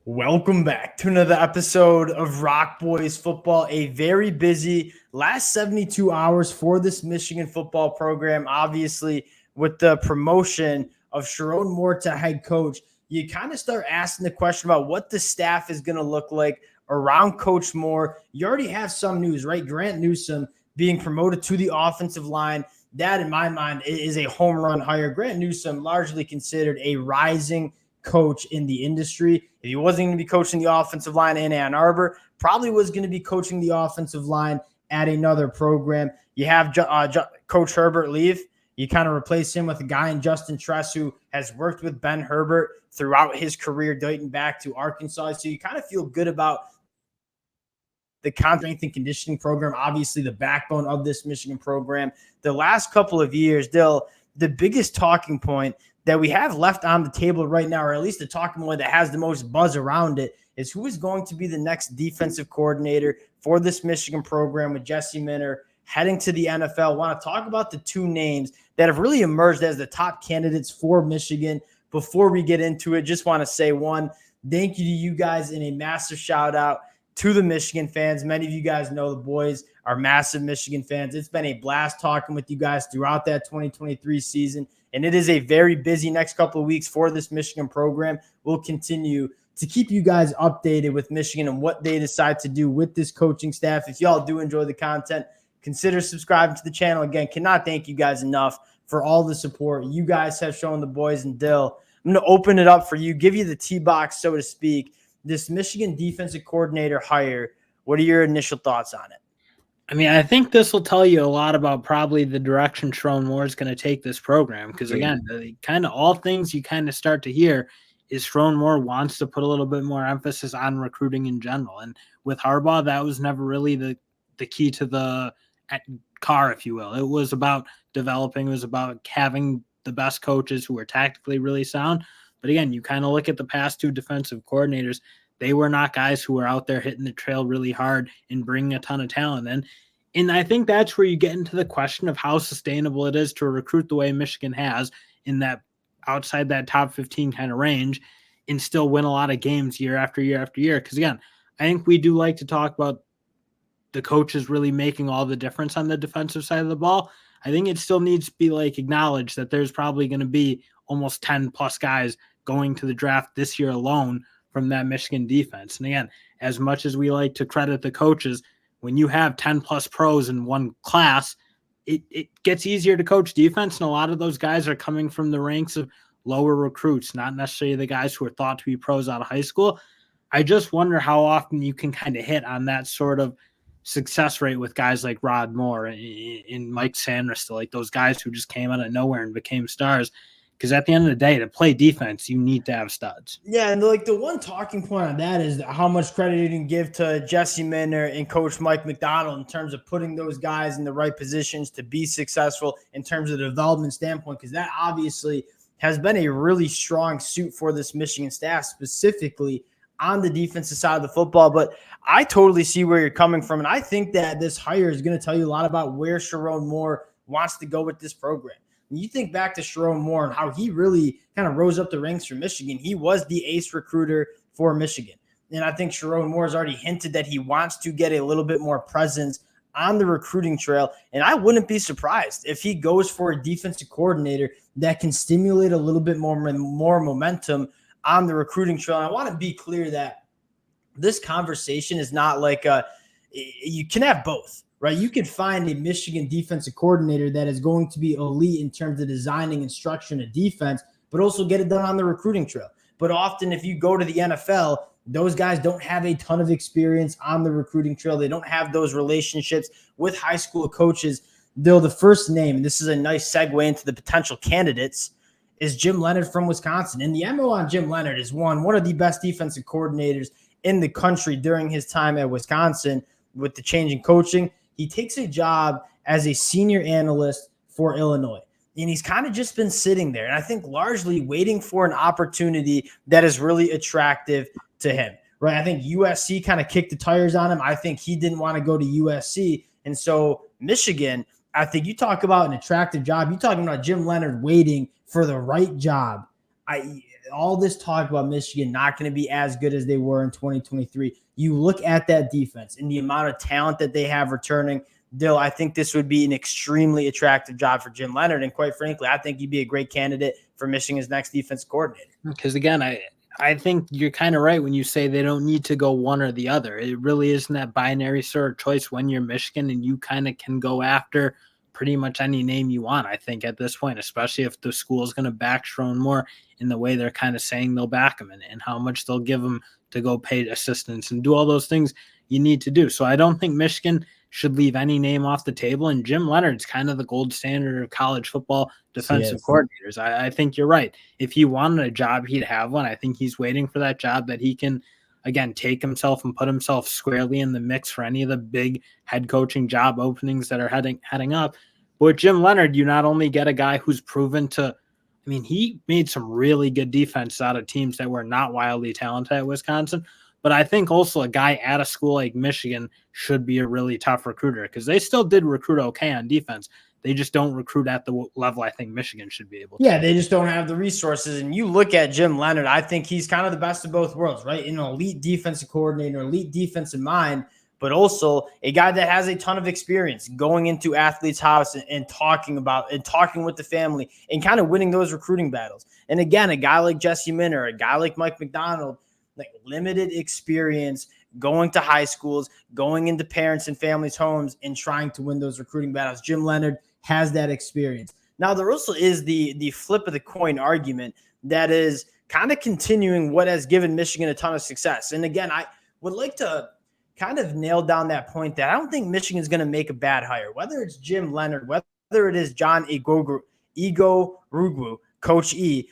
Welcome back to another episode of Rock Boys Football. A very busy last 72 hours for this Michigan football program. Obviously, with the promotion of Sherrone Moore to head coach, you kind of start asking the question about what the staff is going to look like around Coach Moore. You already have some news, right? Grant Newsome being promoted to the offensive line. That, in my mind, is a home run hire. Grant Newsome, largely considered a rising coach in the industry. If he wasn't going to be coaching the offensive line in Ann Arbor, probably was going to be coaching the offensive line at another program. You have Coach Herbert leave. You kind of replace him with a guy in Justin Tress who has worked with Ben Herbert throughout his career, dating back to Arkansas. So you kind of feel good about the strength and conditioning program, obviously the backbone of this Michigan program. The last couple of years, Dill, the biggest talking point that we have left on the table right now, or at least the talking point that has the most buzz around it, is who is going to be the next defensive coordinator for this Michigan program with Jesse Minter heading to the NFL. I want to talk about the two names that have really emerged as the top candidates for Michigan. Before we get into it, just want to say one, thank you to you guys and a massive shout out to the Michigan fans. Many of you guys know the boys are massive Michigan fans. It's been a blast talking with you guys throughout that 2023 season. And it is a very busy next couple of weeks for this Michigan program. We'll continue to keep you guys updated with Michigan and what they decide to do with this coaching staff. If y'all do enjoy the content, consider subscribing to the channel. Again, cannot thank you guys enough for all the support you guys have shown the boys. And Dill, I'm going to open it up for you, give you the tee box, so to speak. This Michigan defensive coordinator hire, what are your initial thoughts on it? I mean, I think this will tell you a lot about probably the direction Sherrone Moore is going to take this program. Because again, kind of all things you kind of start to hear is Sherrone Moore wants to put a little bit more emphasis on recruiting in general. And with Harbaugh, that was never really the key to the car, if you will. It was about developing. It was about having the best coaches who were tactically really sound. But again, you kind of look at the past two defensive coordinators. They were not guys who were out there hitting the trail really hard and bringing a ton of talent in. And I think that's where you get into the question of how sustainable it is to recruit the way Michigan has in that outside that top 15 kind of range and still win a lot of games year after year after year. Because again, I think we do like to talk about the coaches really making all the difference on the defensive side of the ball. I think it still needs to be like acknowledged that there's probably going to be almost 10 plus guys going to the draft this year alone from that Michigan defense. And again, as much as we like to credit the coaches, when you have 10 plus pros in one class, it gets easier to coach defense. And a lot of those guys are coming from the ranks of lower recruits, not necessarily the guys who are thought to be pros out of high school. I just wonder how often you can kind of hit on that sort of success rate with guys like Rod Moore and Mike Sanders, like those guys who just came out of nowhere and became stars. Because at the end of the day, to play defense, you need to have studs. Yeah, and like the one talking point on that is how much credit you can give to Jesse Minter and Coach Mike McDonald in terms of putting those guys in the right positions to be successful in terms of the development standpoint, because that obviously has been a really strong suit for this Michigan staff, specifically on the defensive side of the football. But I totally see where you're coming from, and I think that this hire is going to tell you a lot about where Sherrone Moore wants to go with this program. You think back to Sherrone Moore and how he really kind of rose up the ranks for Michigan. He was the ace recruiter for Michigan. And I think Sherrone Moore has already hinted that he wants to get a little bit more presence on the recruiting trail. And I wouldn't be surprised if he goes for a defensive coordinator that can stimulate a little bit more momentum on the recruiting trail. And I want to be clear that this conversation is not like you can have both. Right, you could find a Michigan defensive coordinator that is going to be elite in terms of designing and structuring a defense, but also get it done on the recruiting trail. But often if you go to the NFL, those guys don't have a ton of experience on the recruiting trail. They don't have those relationships with high school coaches. Though the first name, and this is a nice segue into the potential candidates, is Jim Leonhard from Wisconsin. And the MO on Jim Leonhard is one of the best defensive coordinators in the country during his time at Wisconsin with the change in coaching. He takes a job as a senior analyst for Illinois, and he's kind of just been sitting there. And I think largely waiting for an opportunity that is really attractive to him, right? I think USC kind of kicked the tires on him. I think he didn't want to go to USC. And so Michigan, I think you talk about an attractive job. You're talking about Jim Leonhard waiting for the right job. all this talk about Michigan not going to be as good as they were in 2023. You look at that defense and the amount of talent that they have returning. Dill, I think this would be an extremely attractive job for Jim Leonhard. And quite frankly, I think he'd be a great candidate for Michigan's next defense coordinator. Because again, I think you're kind of right when you say they don't need to go one or the other. It really isn't that binary sort of choice when you're Michigan, and you kind of can go after pretty much any name you want, I think, at this point, especially if the school is going to back Sherrone Moore in the way they're kind of saying they'll back him, and how much they'll give him to go pay assistants and do all those things you need to do. So I don't think Michigan should leave any name off the table. And Jim Leonhard's kind of the gold standard of college football defensive coordinators. I think you're right. If he wanted a job, he'd have one. I think he's waiting for that job that he can, again, take himself and put himself squarely in the mix for any of the big head coaching job openings that are heading up. But with Jim Leonhard, you not only get a guy who's proven to, I mean, he made some really good defense out of teams that were not wildly talented at Wisconsin. But I think also a guy at a school like Michigan should be a really tough recruiter, because they still did recruit okay on defense. They just don't recruit at the level I think Michigan should be able to. Yeah, they just don't have the resources. And you look at Jim Leonhard, I think he's kind of the best of both worlds, right? An elite defensive coordinator, elite defensive mind, but also a guy that has a ton of experience going into athletes' house and talking with the family and kind of winning those recruiting battles. And again, a guy like Jesse Minter, a guy like Mike McDonald, like limited experience going to high schools, going into parents and families' homes and trying to win those recruiting battles. Jim Leonhard has that experience. Now, there also is the flip of the coin argument that is kind of continuing what has given Michigan a ton of success. And again, I would like to kind of nail down that point that I don't think Michigan is going to make a bad hire, whether it's Jim Leonhard, whether it is John Igorugwu, Coach E.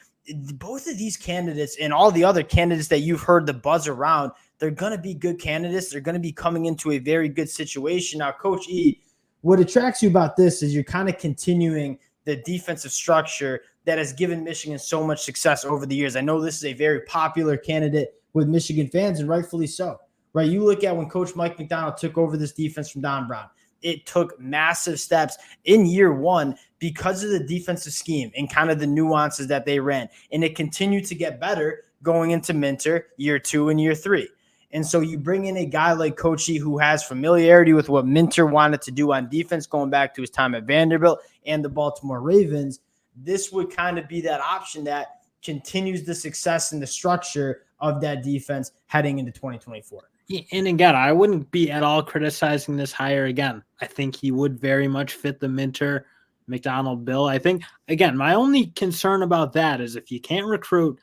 Both of these candidates and all the other candidates that you've heard the buzz around, they're going to be good candidates. They're going to be coming into a very good situation. Now, Coach E, what attracts you about this is you're kind of continuing the defensive structure that has given Michigan so much success over the years. I know this is a very popular candidate with Michigan fans, and rightfully so, right? You look at when Coach Mike McDonald took over this defense from Don Brown. It took massive steps in year one because of the defensive scheme and kind of the nuances that they ran. And it continued to get better going into Minter year 2 and year 3. And so you bring in a guy like Coach E who has familiarity with what Minter wanted to do on defense going back to his time at Vanderbilt and the Baltimore Ravens. This would kind of be that option that continues the success and the structure of that defense heading into 2024. And again, I wouldn't be at all criticizing this hire again. I think he would very much fit the Minter McDonald bill. I think, again, my only concern about that is if you can't recruit,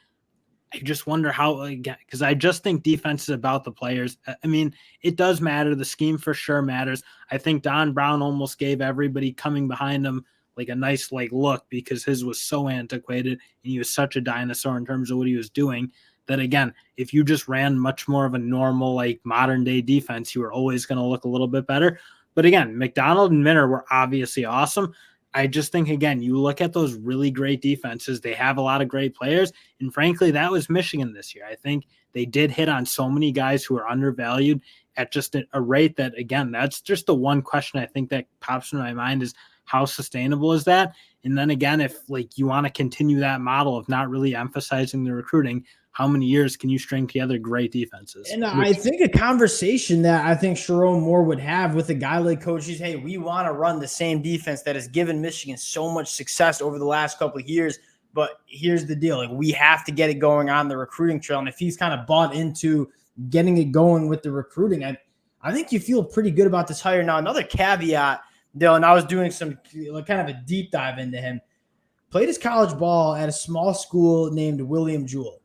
I just wonder how, again, because I just think defense is about the players. I mean, it does matter. The scheme for sure matters. I think Don Brown almost gave everybody coming behind him like a nice look, because his was so antiquated and he was such a dinosaur in terms of what he was doing. That again, if you just ran much more of a normal, modern day defense, you were always going to look a little bit better. But again, McDonald and Minter were obviously awesome. I just think, again, you look at those really great defenses, they have a lot of great players. And frankly, that was Michigan this year. I think they did hit on so many guys who are undervalued at just a rate that, again, that's just the one question I think that pops in my mind is how sustainable is that? And then again, if you want to continue that model of not really emphasizing the recruiting, how many years can you string together great defenses? And I think a conversation that I think Sherrone Moore would have with a guy like Coach is, hey, we want to run the same defense that has given Michigan so much success over the last couple of years. But here's the deal. We have to get it going on the recruiting trail. And if he's kind of bought into getting it going with the recruiting, I think you feel pretty good about this hire. Now, another caveat, Dylan, I was doing some kind of a deep dive into him. Played his college ball at a small school named William Jewell.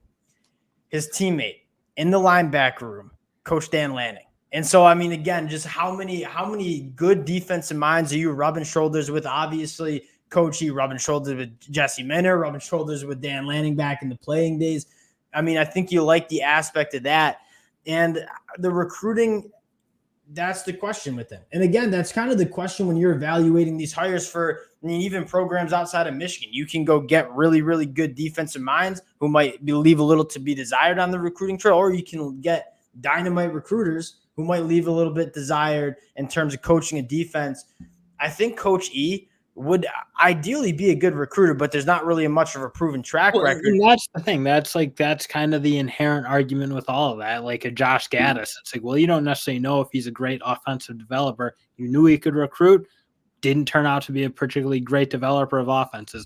His teammate in the linebacker room, Coach Dan Lanning. And so, I mean, again, just how many good defensive minds are you rubbing shoulders with? Obviously, Coach E rubbing shoulders with Jesse Minter, rubbing shoulders with Dan Lanning back in the playing days. I mean, I think you like the aspect of that. And the recruiting, that's the question with them. And again, that's kind of the question when you're evaluating these hires for even programs outside of Michigan. You can go get really, really good defensive minds who might leave a little to be desired on the recruiting trail, or you can get dynamite recruiters who might leave a little bit desired in terms of coaching and defense. I think Coach E would ideally be a good recruiter, but there's not really much of a proven track record. And that's the thing. That's kind of the inherent argument with all of that. Like a Josh Gaddis, it's like, well, you don't necessarily know if he's a great offensive developer. You knew he could recruit, didn't turn out to be a particularly great developer of offenses.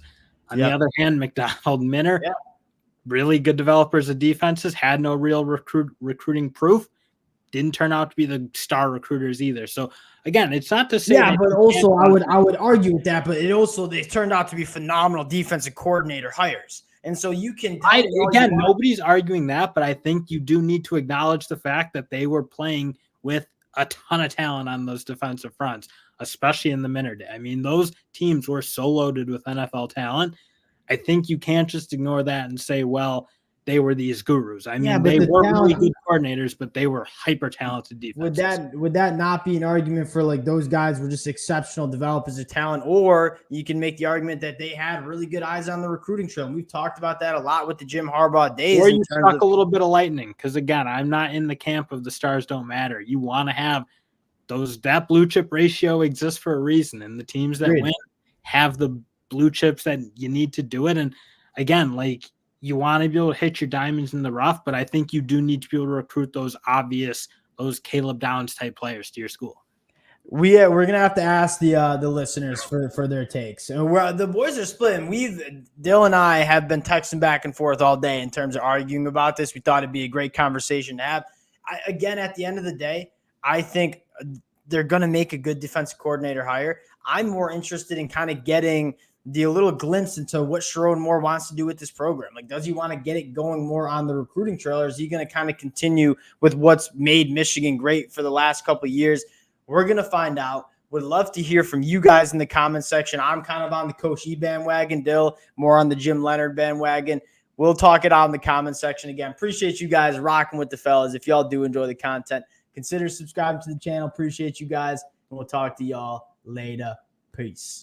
On the other hand, McDonald, Minner, really good developers of defenses, had no real recruiting proof, didn't turn out to be the star recruiters either. So again, it's not to say but also I would argue with that, but they turned out to be phenomenal defensive coordinator hires. And so you can nobody's arguing that, but I think you do need to acknowledge the fact that they were playing with a ton of talent on those defensive fronts, especially in the Minner day. I mean, those teams were so loaded with NFL talent. I think you can't just ignore that and say, well, they were these gurus. I mean, they were really good coordinators, but they were hyper talented defenses. Would that not be an argument for like those guys were just exceptional developers of talent? Or you can make the argument that they had really good eyes on the recruiting trail. And we've talked about that a lot with the Jim Harbaugh days. Or you struck a little bit of lightning. Because again, I'm not in the camp of the stars don't matter. You want to have that blue chip ratio exists for a reason. And the teams that win have the blue chips that you need to do it. And again, like, you want to be able to hit your diamonds in the rough, but I think you do need to be able to recruit those Caleb Downs type players to your school. We're gonna have to ask the listeners for their takes. So the boys are splitting. Dill and I have been texting back and forth all day in terms of arguing about this. We thought it'd be a great conversation to have. Again, at the end of the day, I think they're gonna make a good defensive coordinator hire. I'm more interested in kind of getting a little glimpse into what Sherrone Moore wants to do with this program. Like, does he want to get it going more on the recruiting trail, or is he going to kind of continue with what's made Michigan great for the last couple of years? We're going to find out. Would love to hear from you guys in the comment section. I'm kind of on the Coach E bandwagon, Dill, more on the Jim Leonhard bandwagon. We'll talk it out in the comment section. Again, appreciate you guys rocking with the fellas. If y'all do enjoy the content, consider subscribing to the channel. Appreciate you guys, and we'll talk to y'all later. Peace.